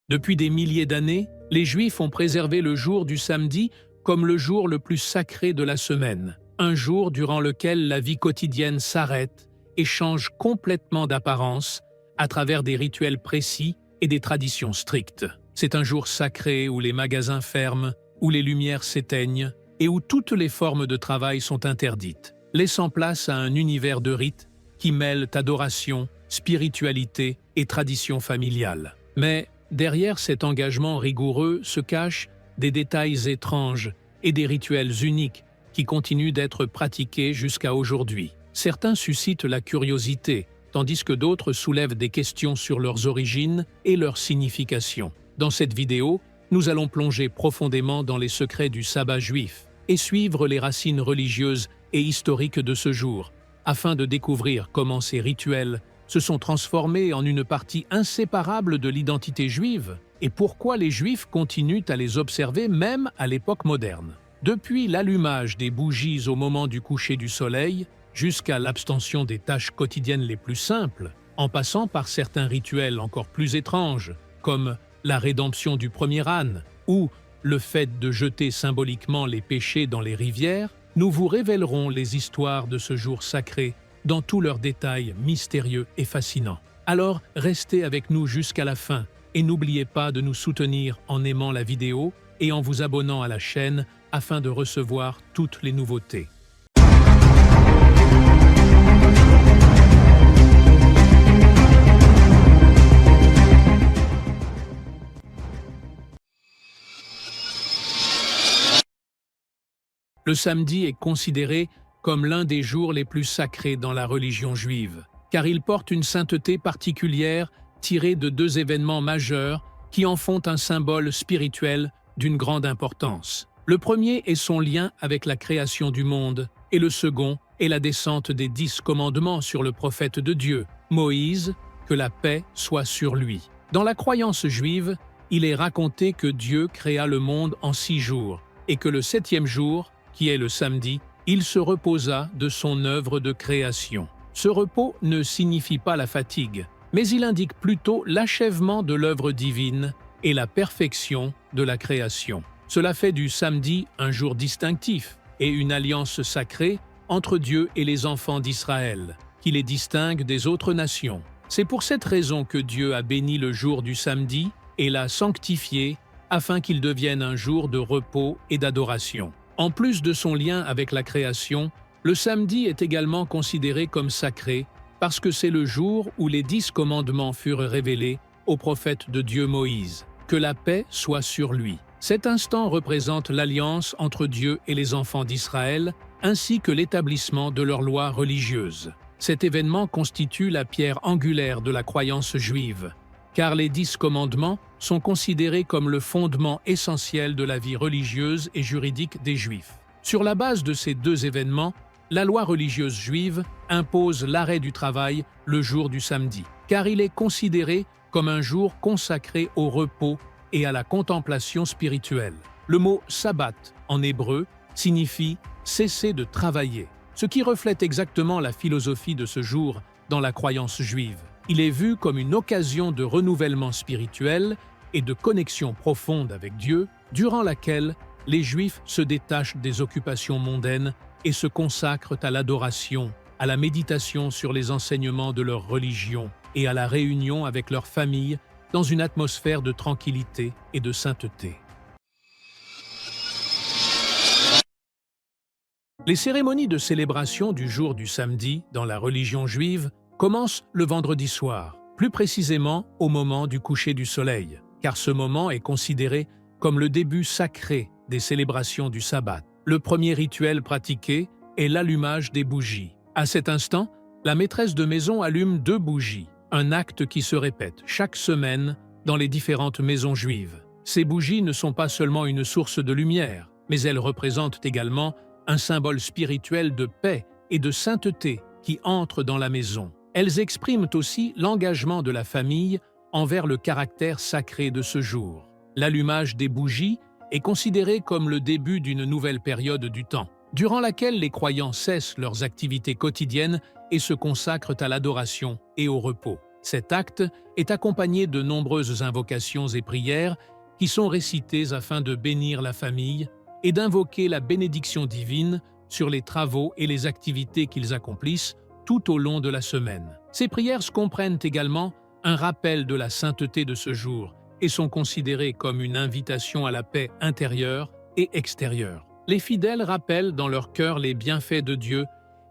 Depuis des milliers d'années, les Juifs ont préservé le jour du samedi comme le jour le plus sacré de la semaine, un jour durant lequel la vie quotidienne s'arrête et change complètement d'apparence à travers des rituels précis et des traditions strictes. C'est un jour sacré où les magasins ferment, où les lumières s'éteignent et où toutes les formes de travail sont interdites, laissant place à un univers de rites qui mêlent adoration, spiritualité et tradition familiale. Mais derrière cet engagement rigoureux se cachent des détails étranges et des rituels uniques qui continuent d'être pratiqués jusqu'à aujourd'hui. Certains suscitent la curiosité, tandis que d'autres soulèvent des questions sur leurs origines et leur signification. Dans cette vidéo, nous allons plonger profondément dans les secrets du sabbat juif et suivre les racines religieuses et historiques de ce jour, afin de découvrir comment ces rituels se sont transformés en une partie inséparable de l'identité juive et pourquoi les Juifs continuent à les observer même à l'époque moderne. Depuis l'allumage des bougies au moment du coucher du soleil, jusqu'à l'abstention des tâches quotidiennes les plus simples, en passant par certains rituels encore plus étranges, comme la rédemption du premier âne ou le fait de jeter symboliquement les péchés dans les rivières, nous vous révélerons les histoires de ce jour sacré dans tous leurs détails mystérieux et fascinants. Alors, restez avec nous jusqu'à la fin et n'oubliez pas de nous soutenir en aimant la vidéo et en vous abonnant à la chaîne afin de recevoir toutes les nouveautés. Le samedi est considéré comme l'un des jours les plus sacrés dans la religion juive, car il porte une sainteté particulière tirée de deux événements majeurs qui en font un symbole spirituel d'une grande importance. Le premier est son lien avec la création du monde, et le second est la descente des 10 commandements sur le prophète de Dieu, Moïse, que la paix soit sur lui. Dans la croyance juive, il est raconté que Dieu créa le monde en 6 jours, et que le 7e jour, qui est le samedi, il se reposa de son œuvre de création. Ce repos ne signifie pas la fatigue, mais il indique plutôt l'achèvement de l'œuvre divine et la perfection de la création. Cela fait du samedi un jour distinctif et une alliance sacrée entre Dieu et les enfants d'Israël, qui les distingue des autres nations. C'est pour cette raison que Dieu a béni le jour du samedi et l'a sanctifié afin qu'il devienne un jour de repos et d'adoration. En plus de son lien avec la création, le samedi est également considéré comme sacré parce que c'est le jour où les 10 commandements furent révélés au prophète de Dieu Moïse. Que la paix soit sur lui. Cet instant représente l'alliance entre Dieu et les enfants d'Israël, ainsi que l'établissement de leurs lois religieuses. Cet événement constitue la pierre angulaire de la croyance juive, car les 10 commandements sont considérés comme le fondement essentiel de la vie religieuse et juridique des Juifs. Sur la base de ces deux événements, la loi religieuse juive impose l'arrêt du travail le jour du samedi, car il est considéré comme un jour consacré au repos et à la contemplation spirituelle. Le mot « sabbat » en hébreu signifie « cesser de travailler », ce qui reflète exactement la philosophie de ce jour dans la croyance juive. Il est vu comme une occasion de renouvellement spirituel et de connexion profonde avec Dieu, durant laquelle les Juifs se détachent des occupations mondaines et se consacrent à l'adoration, à la méditation sur les enseignements de leur religion et à la réunion avec leur famille dans une atmosphère de tranquillité et de sainteté. Les cérémonies de célébration du jour du samedi dans la religion juive commencent le vendredi soir, plus précisément au moment du coucher du soleil, car ce moment est considéré comme le début sacré des célébrations du sabbat. Le premier rituel pratiqué est l'allumage des bougies. À cet instant, la maîtresse de maison allume 2 bougies, un acte qui se répète chaque semaine dans les différentes maisons juives. Ces bougies ne sont pas seulement une source de lumière, mais elles représentent également un symbole spirituel de paix et de sainteté qui entre dans la maison. Elles expriment aussi l'engagement de la famille envers le caractère sacré de ce jour. L'allumage des bougies est considéré comme le début d'une nouvelle période du temps, durant laquelle les croyants cessent leurs activités quotidiennes et se consacrent à l'adoration et au repos. Cet acte est accompagné de nombreuses invocations et prières qui sont récitées afin de bénir la famille et d'invoquer la bénédiction divine sur les travaux et les activités qu'ils accomplissent tout au long de la semaine. Ces prières comprennent également un rappel de la sainteté de ce jour et sont considérées comme une invitation à la paix intérieure et extérieure. Les fidèles rappellent dans leur cœur les bienfaits de Dieu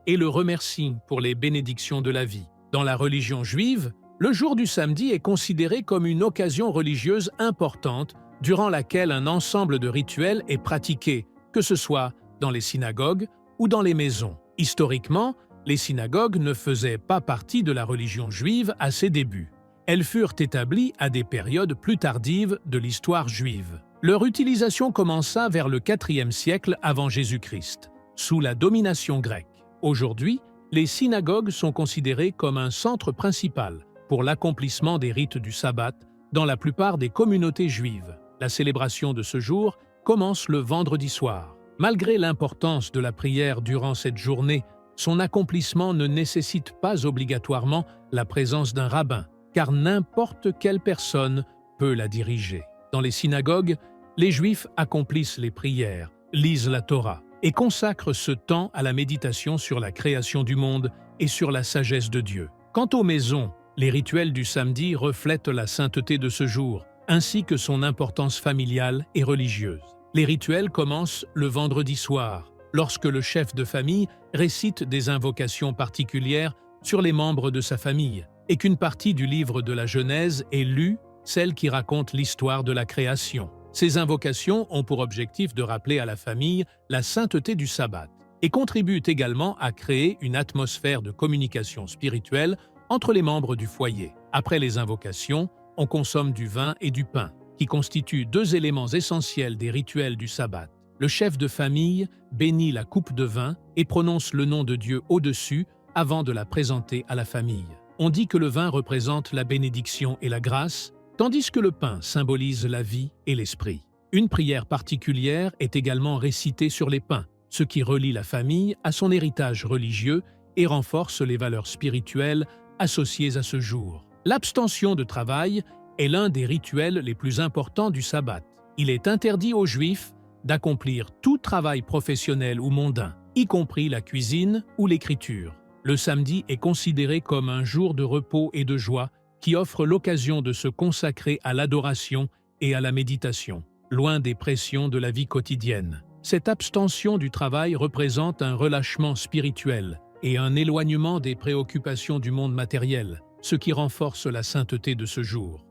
et le remercient pour les bénédictions de la vie. Dans la religion juive, le jour du samedi est considéré comme une occasion religieuse importante durant laquelle un ensemble de rituels est pratiqué, que ce soit dans les synagogues ou dans les maisons. Historiquement, les synagogues ne faisaient pas partie de la religion juive à ses débuts. Elles furent établies à des périodes plus tardives de l'histoire juive. Leur utilisation commença vers le IVe siècle avant Jésus-Christ, sous la domination grecque. Aujourd'hui, les synagogues sont considérées comme un centre principal pour l'accomplissement des rites du sabbat dans la plupart des communautés juives. La célébration de ce jour commence le vendredi soir. Malgré l'importance de la prière durant cette journée, son accomplissement ne nécessite pas obligatoirement la présence d'un rabbin, car n'importe quelle personne peut la diriger. Dans les synagogues, les Juifs accomplissent les prières, lisent la Torah et consacrent ce temps à la méditation sur la création du monde et sur la sagesse de Dieu. Quant aux maisons, les rituels du samedi reflètent la sainteté de ce jour, ainsi que son importance familiale et religieuse. Les rituels commencent le vendredi soir, lorsque le chef de famille récite des invocations particulières sur les membres de sa famille, et qu'une partie du livre de la Genèse est lue, celle qui raconte l'histoire de la création. Ces invocations ont pour objectif de rappeler à la famille la sainteté du sabbat et contribuent également à créer une atmosphère de communication spirituelle entre les membres du foyer. Après les invocations, on consomme du vin et du pain, qui constituent deux éléments essentiels des rituels du sabbat. Le chef de famille bénit la coupe de vin et prononce le nom de Dieu au-dessus avant de la présenter à la famille. On dit que le vin représente la bénédiction et la grâce, tandis que le pain symbolise la vie et l'esprit. Une prière particulière est également récitée sur les pains, ce qui relie la famille à son héritage religieux et renforce les valeurs spirituelles associées à ce jour. L'abstention de travail est l'un des rituels les plus importants du sabbat. Il est interdit aux Juifs d'accomplir tout travail professionnel ou mondain, y compris la cuisine ou l'écriture. Le samedi est considéré comme un jour de repos et de joie qui offre l'occasion de se consacrer à l'adoration et à la méditation, loin des pressions de la vie quotidienne. Cette abstention du travail représente un relâchement spirituel et un éloignement des préoccupations du monde matériel, ce qui renforce la sainteté de ce jour.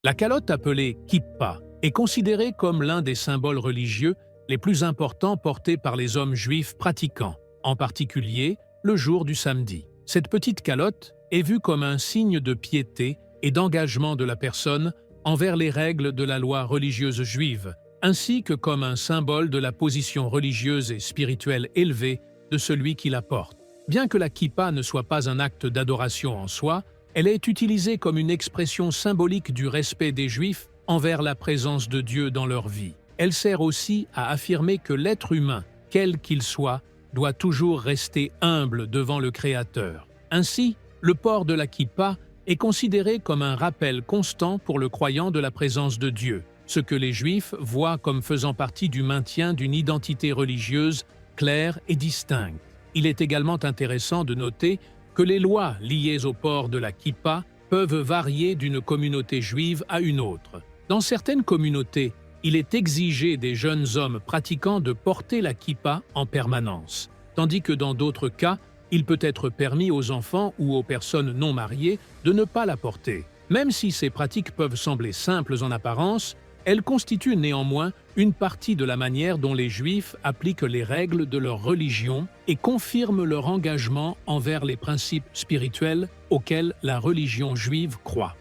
La calotte appelée kippa est considérée comme l'un des symboles religieux les plus importants portés par les hommes juifs pratiquants, en particulier le jour du samedi. Cette petite calotte est vue comme un signe de piété et d'engagement de la personne envers les règles de la loi religieuse juive, ainsi que comme un symbole de la position religieuse et spirituelle élevée de celui qui la porte. Bien que la kippa ne soit pas un acte d'adoration en soi, elle est utilisée comme une expression symbolique du respect des Juifs envers la présence de Dieu dans leur vie. Elle sert aussi à affirmer que l'être humain, quel qu'il soit, doit toujours rester humble devant le Créateur. Ainsi, le port de la kippa est considéré comme un rappel constant pour le croyant de la présence de Dieu, ce que les Juifs voient comme faisant partie du maintien d'une identité religieuse claire et distincte. Il est également intéressant de noter que les lois liées au port de la kippa peuvent varier d'une communauté juive à une autre. Dans certaines communautés, il est exigé des jeunes hommes pratiquants de porter la kippa en permanence, tandis que dans d'autres cas, il peut être permis aux enfants ou aux personnes non mariées de ne pas la porter. Même si ces pratiques peuvent sembler simples en apparence, elles constituent néanmoins une partie de la manière dont les Juifs appliquent les règles de leur religion et confirment leur engagement envers les principes spirituels auxquels la religion juive croit.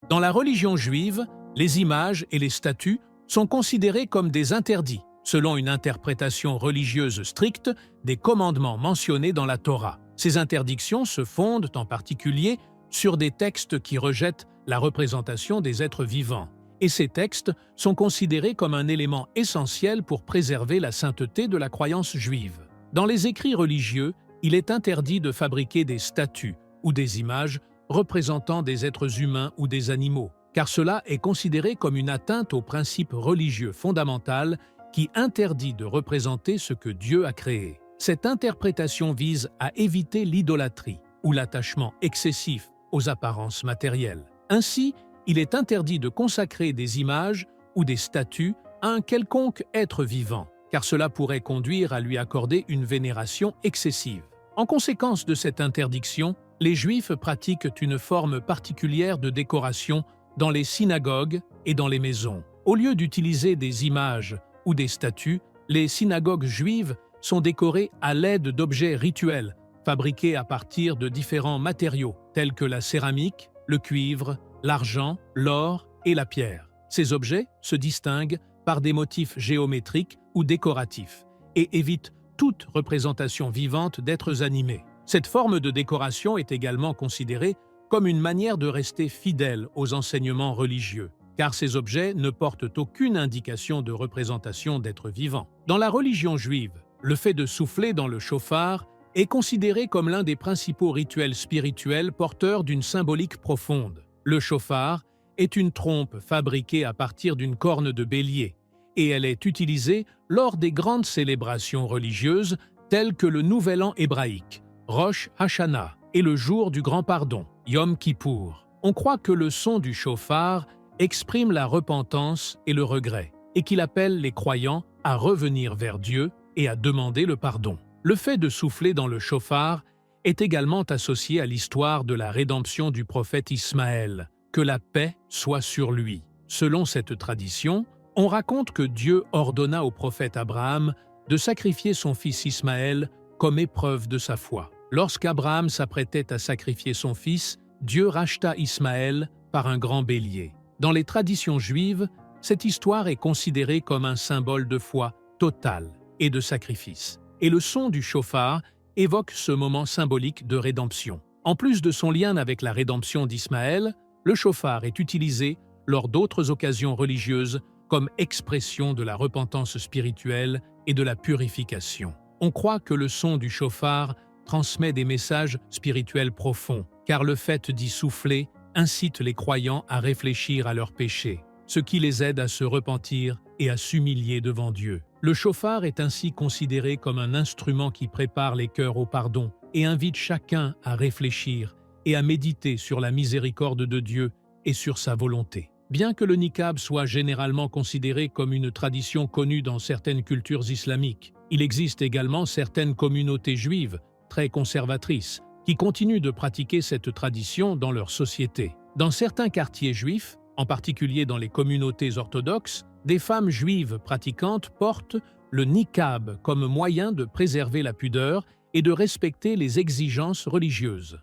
Dans la religion juive, les images et les statues sont considérés comme des interdits, selon une interprétation religieuse stricte des commandements mentionnés dans la Torah. Ces interdictions se fondent en particulier sur des textes qui rejettent la représentation des êtres vivants et ces textes sont considérés comme un élément essentiel pour préserver la sainteté de la croyance juive. Dans les écrits religieux, il est interdit de fabriquer des statues ou des images représentant des êtres humains ou des animaux, car cela est considéré comme une atteinte au principe religieux fondamental qui interdit de représenter ce que Dieu a créé. Cette interprétation vise à éviter l'idolâtrie ou l'attachement excessif aux apparences matérielles. Ainsi, il est interdit de consacrer des images ou des statues à un quelconque être vivant, car cela pourrait conduire à lui accorder une vénération excessive. En conséquence de cette interdiction, les Juifs pratiquent une forme particulière de décoration dans les synagogues et dans les maisons. Au lieu d'utiliser des images ou des statues, les synagogues juives sont décorées à l'aide d'objets rituels, fabriqués à partir de différents matériaux, tels que la céramique, le cuivre, l'argent, l'or et la pierre. Ces objets se distinguent par des motifs géométriques ou décoratifs et évitent toute représentation vivante d'êtres animés. Cette forme de décoration est également considérée comme une manière de rester fidèle aux enseignements religieux, car ces objets ne portent aucune indication de représentation d'êtres vivants. Dans la religion juive, le fait de souffler dans le chauffard est considéré comme l'un des principaux rituels spirituels porteurs d'une symbolique profonde. Le chauffard est une trompe fabriquée à partir d'une corne de bélier, et elle est utilisée lors des grandes célébrations religieuses telles que le Nouvel An hébraïque, Rosh Hashanah, et le jour du Grand Pardon, Yom Kippour. On croit que le son du chauffard exprime la repentance et le regret, et qu'il appelle les croyants à revenir vers Dieu et à demander le pardon. Le fait de souffler dans le chauffard est également associé à l'histoire de la rédemption du prophète Ismaël, que la paix soit sur lui. Selon cette tradition, on raconte que Dieu ordonna au prophète Abraham de sacrifier son fils Ismaël comme épreuve de sa foi. Lorsqu'Abraham s'apprêtait à sacrifier son fils, Dieu racheta Ismaël par un grand bélier. Dans les traditions juives, cette histoire est considérée comme un symbole de foi totale et de sacrifice. Et le son du chauffard évoque ce moment symbolique de rédemption. En plus de son lien avec la rédemption d'Ismaël, le chauffard est utilisé lors d'autres occasions religieuses comme expression de la repentance spirituelle et de la purification. On croit que le son du chauffard transmet des messages spirituels profonds, car le fait d'y souffler incite les croyants à réfléchir à leurs péchés, ce qui les aide à se repentir et à s'humilier devant Dieu. Le chauffard est ainsi considéré comme un instrument qui prépare les cœurs au pardon et invite chacun à réfléchir et à méditer sur la miséricorde de Dieu et sur sa volonté. Bien que le niqab soit généralement considéré comme une tradition connue dans certaines cultures islamiques, il existe également certaines communautés juives, très conservatrices, qui continuent de pratiquer cette tradition dans leur société. Dans certains quartiers juifs, en particulier dans les communautés orthodoxes, des femmes juives pratiquantes portent le niqab comme moyen de préserver la pudeur et de respecter les exigences religieuses.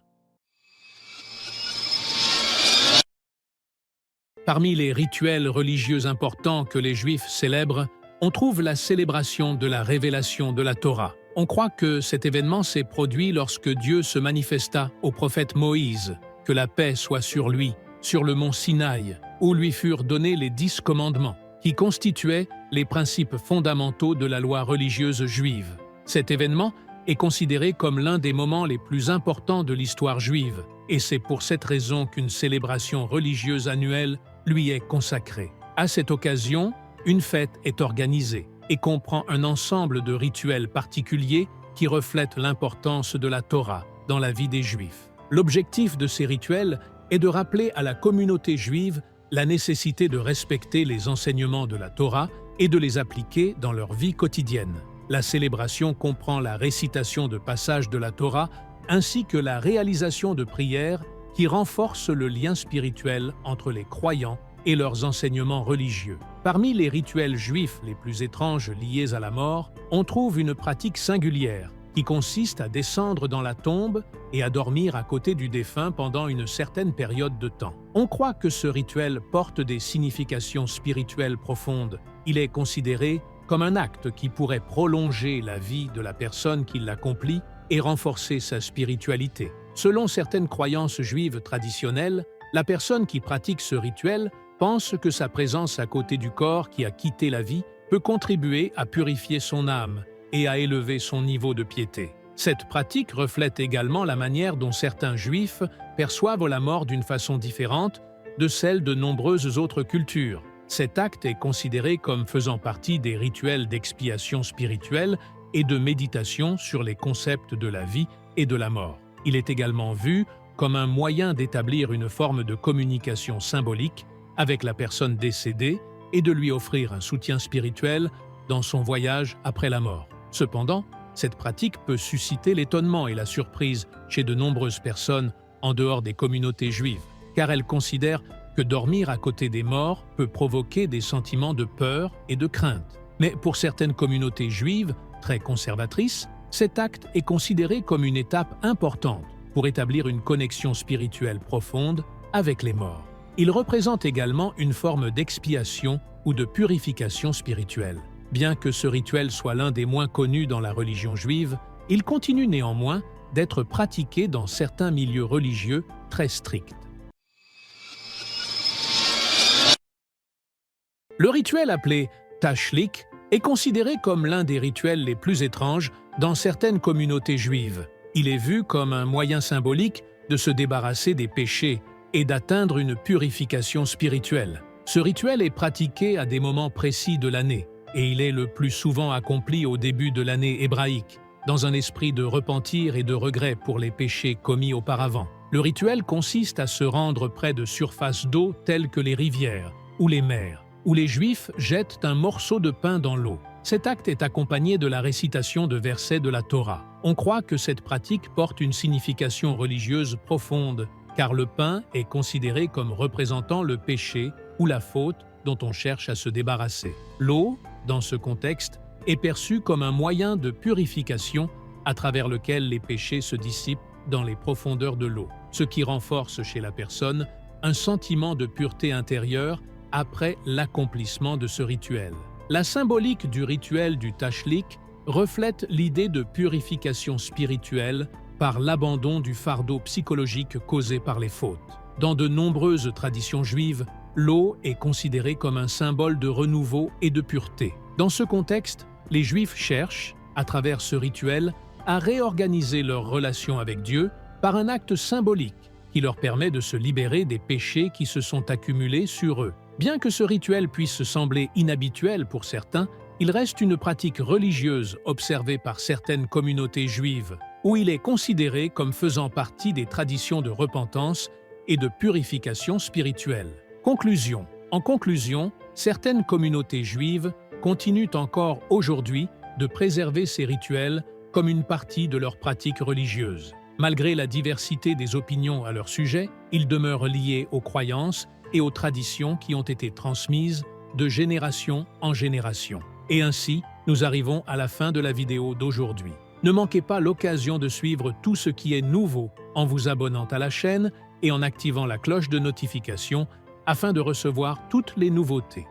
Parmi les rituels religieux importants que les Juifs célèbrent, on trouve la célébration de la révélation de la Torah. On croit que cet événement s'est produit lorsque Dieu se manifesta au prophète Moïse, que la paix soit sur lui, sur le mont Sinaï, où lui furent donnés les 10 commandements, qui constituaient les principes fondamentaux de la loi religieuse juive. Cet événement est considéré comme l'un des moments les plus importants de l'histoire juive, et c'est pour cette raison qu'une célébration religieuse annuelle lui est consacrée. À cette occasion, une fête est organisée et comprend un ensemble de rituels particuliers qui reflètent l'importance de la Torah dans la vie des Juifs. L'objectif de ces rituels est de rappeler à la communauté juive la nécessité de respecter les enseignements de la Torah et de les appliquer dans leur vie quotidienne. La célébration comprend la récitation de passages de la Torah ainsi que la réalisation de prières qui renforcent le lien spirituel entre les croyants et leurs enseignements religieux. Parmi les rituels juifs les plus étranges liés à la mort, on trouve une pratique singulière qui consiste à descendre dans la tombe et à dormir à côté du défunt pendant une certaine période de temps. On croit que ce rituel porte des significations spirituelles profondes. Il est considéré comme un acte qui pourrait prolonger la vie de la personne qui l'accomplit et renforcer sa spiritualité. Selon certaines croyances juives traditionnelles, la personne qui pratique ce rituel pense que sa présence à côté du corps qui a quitté la vie peut contribuer à purifier son âme et à élever son niveau de piété. Cette pratique reflète également la manière dont certains juifs perçoivent la mort d'une façon différente de celle de nombreuses autres cultures. Cet acte est considéré comme faisant partie des rituels d'expiation spirituelle et de méditation sur les concepts de la vie et de la mort. Il est également vu comme un moyen d'établir une forme de communication symbolique avec la personne décédée et de lui offrir un soutien spirituel dans son voyage après la mort. Cependant, cette pratique peut susciter l'étonnement et la surprise chez de nombreuses personnes en dehors des communautés juives, car elles considèrent que dormir à côté des morts peut provoquer des sentiments de peur et de crainte. Mais pour certaines communautés juives, très conservatrices, cet acte est considéré comme une étape importante pour établir une connexion spirituelle profonde avec les morts. Il représente également une forme d'expiation ou de purification spirituelle. Bien que ce rituel soit l'un des moins connus dans la religion juive, il continue néanmoins d'être pratiqué dans certains milieux religieux très stricts. Le rituel appelé tashlik est considéré comme l'un des rituels les plus étranges dans certaines communautés juives. Il est vu comme un moyen symbolique de se débarrasser des péchés et d'atteindre une purification spirituelle. Ce rituel est pratiqué à des moments précis de l'année, et il est le plus souvent accompli au début de l'année hébraïque, dans un esprit de repentir et de regret pour les péchés commis auparavant. Le rituel consiste à se rendre près de surfaces d'eau telles que les rivières ou les mers, où les Juifs jettent un morceau de pain dans l'eau. Cet acte est accompagné de la récitation de versets de la Torah. On croit que cette pratique porte une signification religieuse profonde, car le pain est considéré comme représentant le péché ou la faute dont on cherche à se débarrasser. L'eau, dans ce contexte, est perçue comme un moyen de purification à travers lequel les péchés se dissipent dans les profondeurs de l'eau, ce qui renforce chez la personne un sentiment de pureté intérieure après l'accomplissement de ce rituel. La symbolique du rituel du tashlik reflète l'idée de purification spirituelle par l'abandon du fardeau psychologique causé par les fautes. Dans de nombreuses traditions juives, l'eau est considérée comme un symbole de renouveau et de pureté. Dans ce contexte, les Juifs cherchent, à travers ce rituel, à réorganiser leur relation avec Dieu par un acte symbolique qui leur permet de se libérer des péchés qui se sont accumulés sur eux. Bien que ce rituel puisse sembler inhabituel pour certains, il reste une pratique religieuse observée par certaines communautés juives, où il est considéré comme faisant partie des traditions de repentance et de purification spirituelle. Conclusion. En conclusion, certaines communautés juives continuent encore aujourd'hui de préserver ces rituels comme une partie de leur pratique religieuse. Malgré la diversité des opinions à leur sujet, ils demeurent liés aux croyances et aux traditions qui ont été transmises de génération en génération. Et ainsi, nous arrivons à la fin de la vidéo d'aujourd'hui. Ne manquez pas l'occasion de suivre tout ce qui est nouveau en vous abonnant à la chaîne et en activant la cloche de notification afin de recevoir toutes les nouveautés.